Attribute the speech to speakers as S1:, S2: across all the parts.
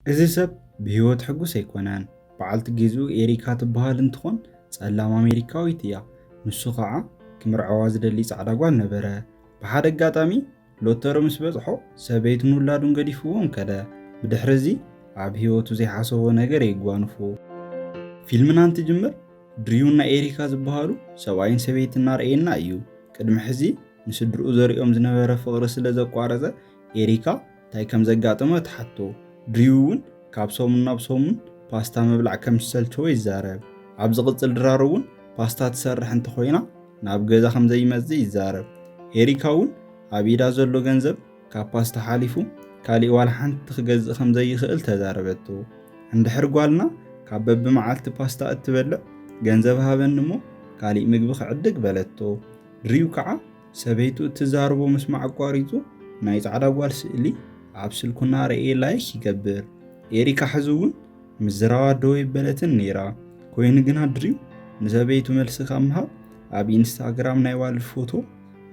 S1: إذا سب بهيوت حقو سيكونان بعالت جيزو إيريكا تبهال انتخون سألام أمريكاويتيا نسو قاعة كمر عواز دليس على قوال نبرا بحادق قاتامي لوتر مسبزحو سبيت نولادون قديفوهم كدا بدحرزي عب هيوتو زي حاسو نغر يقوانفو فيلمنا انت جمر دريونا إيريكا زبهالو سواين سبيت النار إينا أيو كدم حزي نسدرو زريقهم زنبرا فغرس لزاقو عرزة إيريكا تاي كم زقاتما تحطو دريون كابسومن نابسومن باستا مبلع كم سلچو يزارب عبز قصل درارون باستا تسرح انت خوينا ناب غزا خم زي مزي يزارب إيريكاون عبيدا زلو غنزب كاب باستا حالفو كالي وال حنت خغز خم زي خيل تزاربتو عند حرقوالنا كاب بمعالت باستا اتبلع غنزب هابنمو كالي مغبخ عدق بلتو دريو كعا سبيتو تزاربو مسمع قواريتو نايت عدا قوال سئلي عبسل كنا رأي لايك يقبر إيريكا حزون مزراوا دوي بلتن نيرا كوين قنا دريو نزابيتو ملس خامها عب انستاغرام نايوال الفوتو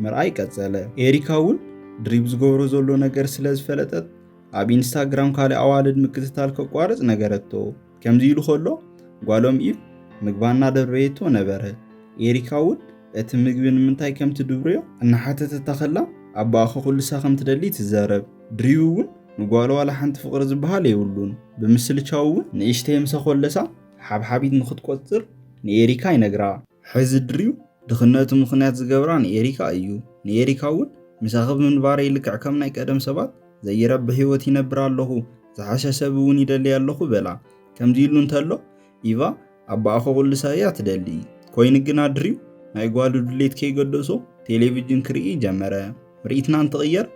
S1: مرأي كتزالة إيريكاون دريبز غورو زولو نگر سلز فلتت عب انستاغرام كالي اوالد مكتتال كقوارز نگرتو كمزيلو خلو قوالوم إيف مقبانا دربيتو نبره إيريكاون اتمقبن منتاي كم تدبريو أن حتى تتخلى عبا أخو كل ساخم تدلي تزارب دريوون نقالوا على حنت فقر زبها يولون بمثل تشاوون نيشتي مسخول لسا حبحبيت نخد قطر نيريكا ينقرا حز دريو دخنات مخنات زقبران إيريكا أيو نيريكاون مساخب من باري لكع كم نايك أدم سبات زي رب هيوتي نبرا اللهو زحاشا سبون يدلي اللهو بلا كم ديلون تلو إيفا عبا أخو كل سايات دلي كوين قنا دريو نايقوالو دليت كي قدوسو تلفزيون كريي جمرا مريتنا انتغير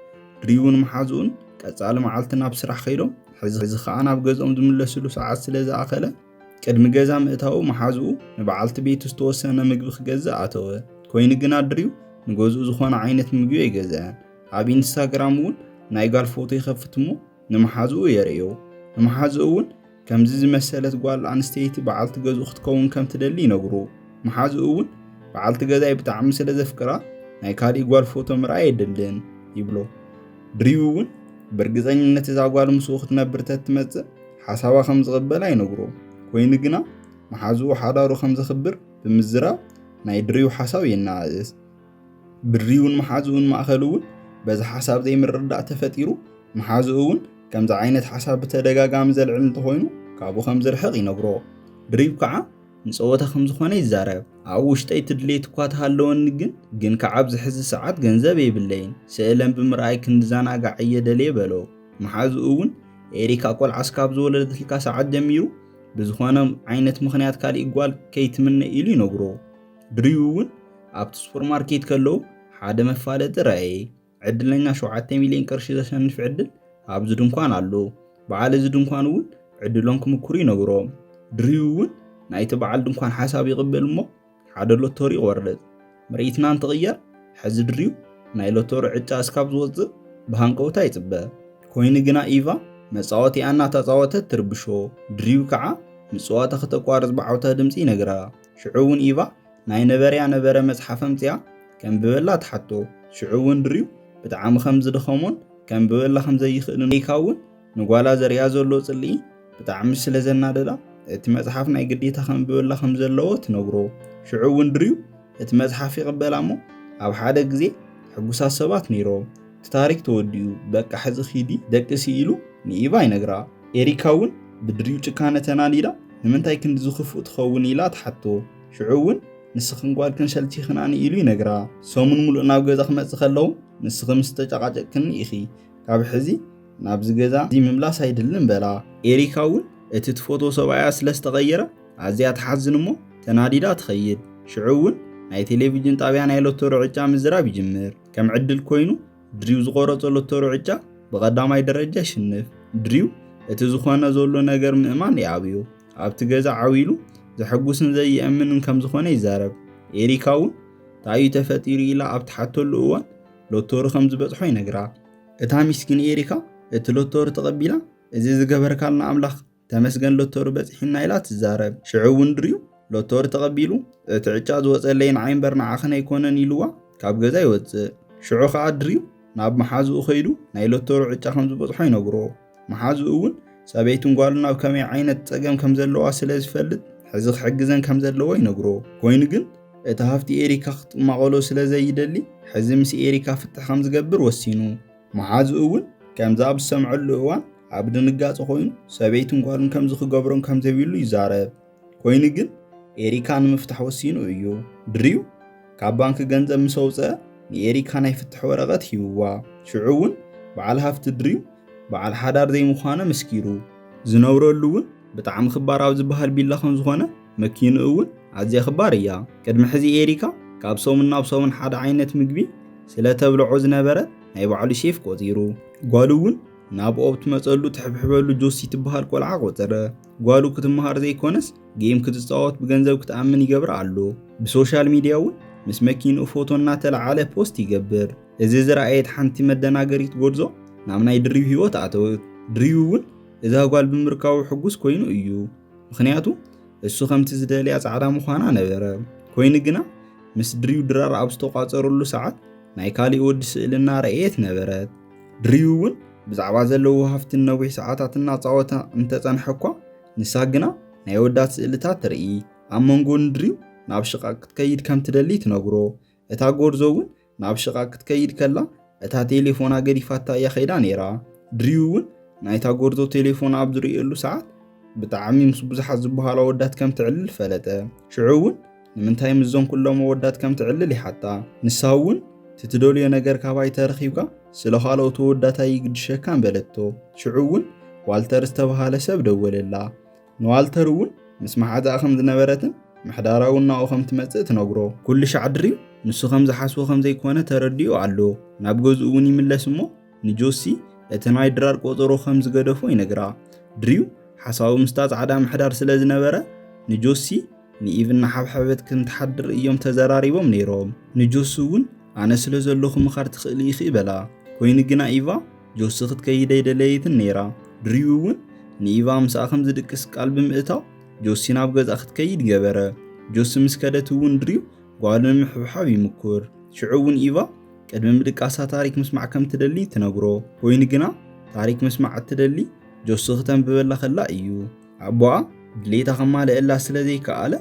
S1: دريون محازون كأصال معالتنا بسرح خيلهم حز خانا بجزء دملسلو ساعات سلازا أخلا قدم جزا مئتاو محازو نبعالت بيت استوسنا مقبخ جزا أتوه كوين قنا دريو نجوزو زخوانا عينة مقبية جزان عبي انستاغرامون نايقال فوتو يخفتمو نمحازو يريو نمحازوون كم زيز مسالة قوال انستيتي بعالت جزو اختكون كم تدلي نقرو محازوون بعالت جزا بتعمل سلازا فكرة نايكالي قوال فوتو مرأي دلين يبلو دريوون برغزانيነት ዛጓል مسوخت نبرتت تمص حسابا خمز قبل ينغرو كوين غنا محازو حدارو خمز خبر بمزرا ناي دريو حساب يناز بريون محازون ماخلون بز حساب زي مردا تفطيرو محازون كمز عينت حساب تدغاغام زلعل انتخوينو كابو خمز رحق ينغرو دريو كعا نصوته خمز خونه يزارب عوشتي تدليت كوات هالون جن كعب زحز ساعات جنزب يبلين سئلن بمرأي كندزانا قاعية دلي بلو محازقون إيريكا قول عسكاب زولدت لكا ساعات جميرو بزخوانا عينت مخنيات كالي إقوال كيت من إلي نقرو دريوون عبت سوبر ماركيت كلو حادة مفادة رأي عدلنا شو عاتي مليون كرشي زشان نفعدل عب زدنكوان علو بعال زدنكوانون عدلونكم كوري نقرو دريوون نايت بعال دنكوان حساب يقبل مو حدا لوتوري وردت مريتنا نتغير حز دريو ناي لوتور عتا اسكاب زوز بهانقوتا يصبا كوين غنا ايفا مصاوتي انا تصاوتت تربشو دريو كعا مصواتا ختقوارز بعوتا دمصي نغرا شعون ايفا ناي نبريا نبره مصحفمتيا كم ببلا تحطو شعون دريو بتعام خمز دخمون كم ببلا خمز يخلن يكاون نغوالا زريا زلو صلي بتعام سلازنا دلا ات مصحف ناي غديتا خم ببلا خمز لوت نغرو شعون دريو ات مصحف يقبلامو اب حدا غزي حغوسا سبات نيرو تاريخ توديو بقى حز خيدي دقسي يلو نيبا ينغرا إيريكاون بدريو ጭካነ ተናሊዳ ንምንታይ ክንድ ዝኽፉ ትኸውን ኢላ ተሓቶ ሽዑውን ንስኽን ጓል ክንሸልቲ ኽናኒ ኢሉ ይነግራ ሶሙን ሙሉእ ናብ ገዛ ክመጽእ ከለዉ ንስኽም ዝተጨቃጨቅክኒ ኢኺ ካብ ሕዚ ናብ ዝገዛ እዚ ምምላስ አይደልን በላ ኤሪካውን እቲ ትፎቶ ሰባያ ስለስተቀየረ ኣዝያ ተሓዝን እሞ ተናዲዳ ትኸይድ ሽዑውን ናይ ቴሌቪዥን ጣብያ ናይ ሎተሮ ዕጫ ምዝራብ ይጅምር ከም ዕድል ኮይኑ ድሪው ዝቆረጾ ሎተሮ ዕጫ በቀዳማይ ደረጃ ይሽንፍ ድሪው እቲ ዝኾነ ዘሎ ነገር ምእማን ያብዩ ኣብቲ ገዛ ዓዊሉ ዝሕጉስን ዘይእምንን ከም ዝኾነ ይዛረብ ኤሪካውን ታዩ ተፈጢሩ ኢላ ኣብ ተሓተሉ እዋን ሎተሮ ከም ዝበጽሖ ይነግራ እታ ምስኪን ኤሪካ እቲ ሎተሮ ተቐቢላ እዚ ዝገበርካልና ኣምላኽ ተመስገን ሎተሮ በጽሒና ኢላ ትዛረብ ሽዑውን ድሪው ሎተሮ ተቐቢሉ እቲ ዕጫ ዝወጸለይን ዓይንበር ንዓኸነ ይኮነን ኢሉዋ ካብ ገዛ ይወጽእ ሽዑ ከዓ ድሪው ናብ መሓዙኡ ኸይዱ ናይ ሎተሮ ዕጫ ከም ዝበጽሖ ይነግሮ መሓዙኡ እውን ሰበይቱን ጓሉን ኣብ ከመይ ዓይነት ፀገም ከም ዘለዋ ስለ ዝፈልጥ ሕዚ ክሕግዘን ከም ዘለዎ ይነግሮ። ኮይኑ ግን እቲ ሃፍቲ ኤሪካ ክትማቐሎ ስለ ዘይደሊ ሕዚ ምስ ኤሪካ ፍትሕ ከም ዝገብር ወሲኑ። መዓዝ እውን ከምዚ ኣብ ዝሰምዐሉ እዋን ኣብ ድንጋፂ ኮይኑ ሰበይቱን ጓሉን ከምዚ ክገብሮም ከም ዘብሉ ይዛረብ። ኮይኑ ግን ኤሪካ ንምፍታሕ ወሲኑ እዩ። ድሪው ካብ ባንኪ ገንዘብ ምስ ኣውፅአ ንኤሪካ ናይ ፍትሕ ወረቐት ሂብዋ። ሽዑ እውን በዓል ሃፍቲ ድሪው በዓል ሓዳር ዘይምዃነ መስኪሩ ዝነብረሉ እውን ብጣዕሚ ክባር ኣብ ዝበሃል ቢላ ከም ዝኾነ መኪኑ እውን ኣዝያ ክባር እያ። ቅድሚ ሕዚ ኤሪካ ካብ ሶምን ናብ ሶምን ሓደ ዓይነት ምግቢ ስለ ተብልዖ ዝነበረ ናይ ባዕሉ ሼፍ ቆፂሩ። ጓሉ እውን ናብኦ ብትመፀሉ ትሕብሕበሉ ጆሲ ትበሃል ቆልዓ ቆፀረ። ጓሉ ክትመሃር ዘይኮነስ ጌም ክትፃወት ብገንዘብ ክትኣምን ይገብር ኣሎ። ብሶሻል ሚድያ እውን ምስ መኪንኡ ፎቶ እናተለዓለ ፖስት ይገብር። እዚ ዝረኣየት ሓንቲ መደናገሪት ጎርዞ ናብ ናይ ድሪው ሂወት ኣተወት። ድሪው እውን እዛ ጓል ብምርካቡ ሕጉስ ኮይኑ እዩ። ምክንያቱ እሱ ከምቲ ዝደልያ ፃዕዳ ምዃና ነበረ። ኮይኑ ግና ምስ ድሪው ድራር ኣብ ዝተቋፀረሉ ሰዓት ናይ ካሊእ ወዲ ስእሊ እናረአየት ነበረት። ድሪው እውን ብዛዕባ ዘለዎ ሃፍትን ነዊሕ ሰዓታት እናፃወታ እንተፀንሐ እኳ ንሳ ግና ናይ ወዳት ስእልታት ትርኢ። ኣብ መንጎን ድሪው ናብ ሽቓቅ ክትከይድ ከም ትደሊ ትነግሮ። እታ ጎርዞ እውን ናብ ሽቓቅ ክትከይድ ከላ እታ ቴሌፎና ገዲፋታ እያ ኸይዳ ነይራ። ድሪው እውን ናይታ ጎርዞ ቴሌፎን ኣብ ዝሪእየሉ ሰዓት ብጣዕሚ ምስ ብዙሓት ዝበሃሉ ወዳት ከም ትዕልል ፈለጠ። ሽዑ እውን ንምንታይ ምዞም ኩሎም ወዳት ከም ትዕልል ይሓታ። ንሳ እውን ትትደልዮ ነገር ካባይ ተረኺብካ ስለ ካልኦት ወዳታይ ይግድሸካን በለቶ። ሽዑ እውን ዋልተር ዝተባሃለ ሰብ ደወለላ። ንዋልተር እውን ምስ መሓዛኣ ከም ዝነበረትን ምሕዳራ እውን ናብኡ ከም ትመፅእ ትነግሮ። ኩሉ ሻዕ ድሪው ንሱ ከም ዝሓስቦ ከም ዘይኮነ ተረዲኡ ኣሎ። ናብ ገዝኡ እውን ይምለስ እሞ ንጆሲ እቲ ናይ ድራር ቆፀሮ ከም ዝገደፎ ይነግራ። ድሪው ሓሳቡ ምስታ ፃዕዳ ምሕዳር ስለ ዝነበረ ንጆሲ ንኢቭና ሓብሓበት ክንተሓድር እዮም ተዘራሪቦም ነይሮም። ንጆሲ እውን ኣነ ስለ ዘለኹ ምኻድ ትኽእል ኢኺ በላ። ኮይኑ ግና ኢቫ ጆሲ ክትከይድ ኣይደለየትን ነይራ። ድሪው እውን ንኢቫ ምስኣ ከም ዝድቅስ ቃል ብምእታው ጆሲ ናብ ገዛ ክትከይድ ገበረ። ጆሲ ምስ ከደት እውን ድሪው ጓሉ ንምሕብሓብ ይምኩር። ሽዑ እውን ኢቫ ቅድሚ ምድቃሳ ታሪክ ምስማዕ ከም ትደሊ ትነግሮ። ኮይኑ ግና ታሪክ ምስማዕ እትደሊ ጆሲ ክተንብበላ ከላ እዩ። ኣቦኣ ድሌታ ከማልአላ ስለ ዘይከኣለ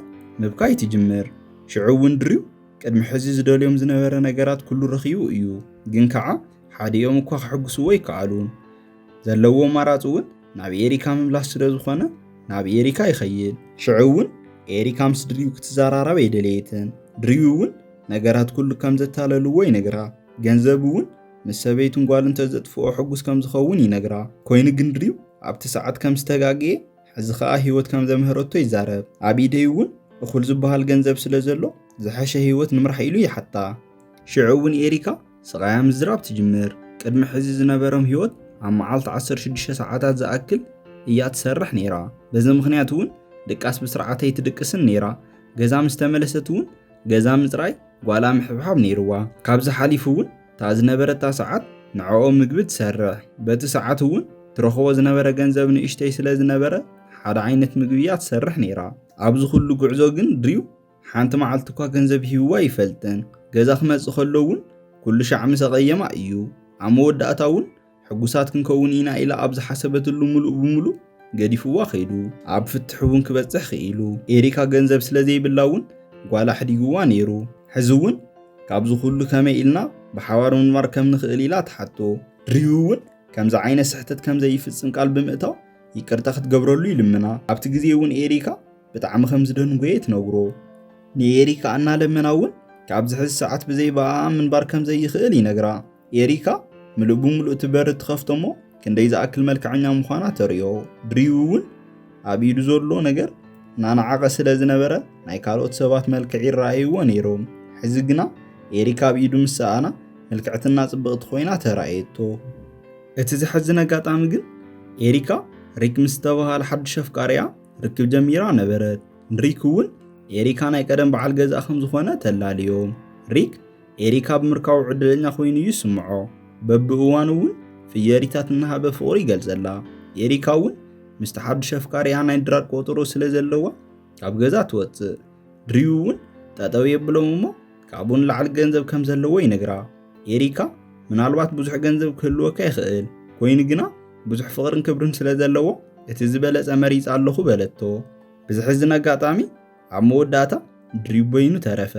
S1: ምብካይ ትጅምር። ሽዑ እውን ድሪው ቅድሚ ሕዚ ዝደልዮም ዝነበረ ነገራት ኩሉ ረኺቡ እዩ። ግን ከዓ ሓዲኦም እኳ ክሕግስዎ ይከኣሉን። ዘለዎ ኣማራፂ እውን ናብ ኤሪካ ምምላስ ስለ ዝኾነ ናብ ኤሪካ ይኸይድ። ሽዑ እውን ኤሪካ ምስ ድሪው ክትዘራረብ ኣይደለየትን። ድሪው እውን ነገራት ኩሉ ከም ዘታለልዎ ይነግራ። ገንዘብ እውን ምስ ሰበይቱን ጓልን ተዘጥፍኦ ሕጉስ ከም ዝኸውን ይነግራ። ኮይኑ ግን ድሪው ኣብቲ ሰዓት ከም ዝተጋግየ ሕዚ ከዓ ሂወት ከም ዘምህረቶ ይዛረብ። ኣብ ኢደይ እውን እኹል ዝበሃል ገንዘብ ስለ ዘሎ ዝሐሸ ሂወት ንምራሕ ኢሉ ይሓታ። ሽዑ እውን ኤሪካ ስቃያ ምዝራብ ትጅምር። ቅድሚ ሕዚ ዝነበሮም ሂወት ኣብ መዓልቲ 16 ሰዓታት ዝኣክል እያ ትሰርሕ ነይራ። በዚ ምክንያት እውን ድቃስ ብስርዓተይ ትድቅስን ነይራ። ገዛ ምስ ተመለሰት እውን ገዛ ምፅራይ ጓላ ምሕብሓብ ነይርዋ። ካብዚ ሓሊፉ እውን እታ ዝነበረታ ሰዓት ንዕኦም ምግቢ ትሰርሕ። በቲ ሰዓት እውን ትረኽቦ ዝነበረ ገንዘብ ንእሽተይ ስለ ዝነበረ ሓደ ዓይነት ምግቢ እያ ትሰርሕ ነይራ። ኣብዚ ኩሉ ጉዕዞ ግን ድሪው ሓንቲ መዓልቲ እኳ ገንዘብ ሂብዋ ይፈልጥን። ገዛ ክመፅእ ከሎ እውን ኩሉ ሻዕ ምስ ኣቐየማ እዩ። ኣብ መወዳእታ እውን ሕጉሳት ክንከውን ኢና ኢላ ኣብ ዝሓሰበትሉ ሙሉእ ብምሉእ ገዲፍዋ ኸይዱ። ኣብ ፍትሕ እውን ክበፅሕ ክኢሉ ኤሪካ ገንዘብ ስለ ዘይብላ እውን ጓላ ሕዲግዋ ነይሩ። ሕዚ እውን ካብዚ ኩሉ ከመይ ኢልና ብሓባር ምንባር ከም ንኽእል ኢላ ትሓቶ። ድሪው እውን ከምዚ ዓይነት ስሕተት ከም ዘይፍፅም ቃል ብምእታው ይቅርታ ክትገብረሉ ይልምና። ኣብቲ ግዜ እውን ኤሪካ ብጣዕሚ ከም ዝደንጎየ ትነግሮ። ንኤሪካ እናለመና እውን ካብዚ ሕዚ ሰዓት ብዘይበኣ ምንባር ከም ዘይኽእል ይነግራ። ኤሪካ ምሉእ ብምሉእ ትበር ትኸፍቶ እሞ ክንደይ ዝኣክል መልክዐኛ ምዃና ተርእዮ። ድሪው እውን ኣብ ኢዱ ዘሎ ነገር ናናዓቐ ስለ ዝነበረ ናይ ካልኦት ሰባት መልክዕ ይረኣይዎ ነይሮም። ሕዚ ግና ኤሪካ ኣብ ኢዱ ምስ ሰኣና መልክዕትና ጽብቕቲ ኮይና ተራእየቶ። እቲ ዝሕዝን ኣጋጣሚ ግን ኤሪካ ሪክ ምስ ዝተባሃለ ሓድሽ ኣፍቃሪኣ ርክብ ጀሚራ ነበረት። ሪክ እውን ኤሪካ ናይ ቀደም በዓል ገዛእ ከም ዝኾነ ተላልዮም። ሪክ ኤሪካ ብምርካቡ ዕድለኛ ኮይኑ እዩ ይስምዖ። በብእዋኑ እውን ፍየሪታት እናሃበ ፍቕሪ ይገልጸላ። ኤሪካ እውን ምስቲ ሓድሽ ኣፍቃሪኣ ናይ ድራር ቆጠሮ ስለ ዘለዋ ካብ ገዛ ትወፅእ። ድሪው እውን ጠጠው የብሎም እሞ ካብኡ ንላዕሊ ገንዘብ ከም ዘለዎ ይነግራ። ኤሪካ ምናልባት ብዙሕ ገንዘብ ክህልወካ ይኽእል ኮይኑ ግና ብዙሕ ፍቕርን ክብርን ስለ ዘለዎ እቲ ዝበለጸ መሪጽ ኣለኹ በለቶ። ብዝሕዝን ኣጋጣሚ ኣብ መወዳእታ ድሪብ በይኑ ተረፈ።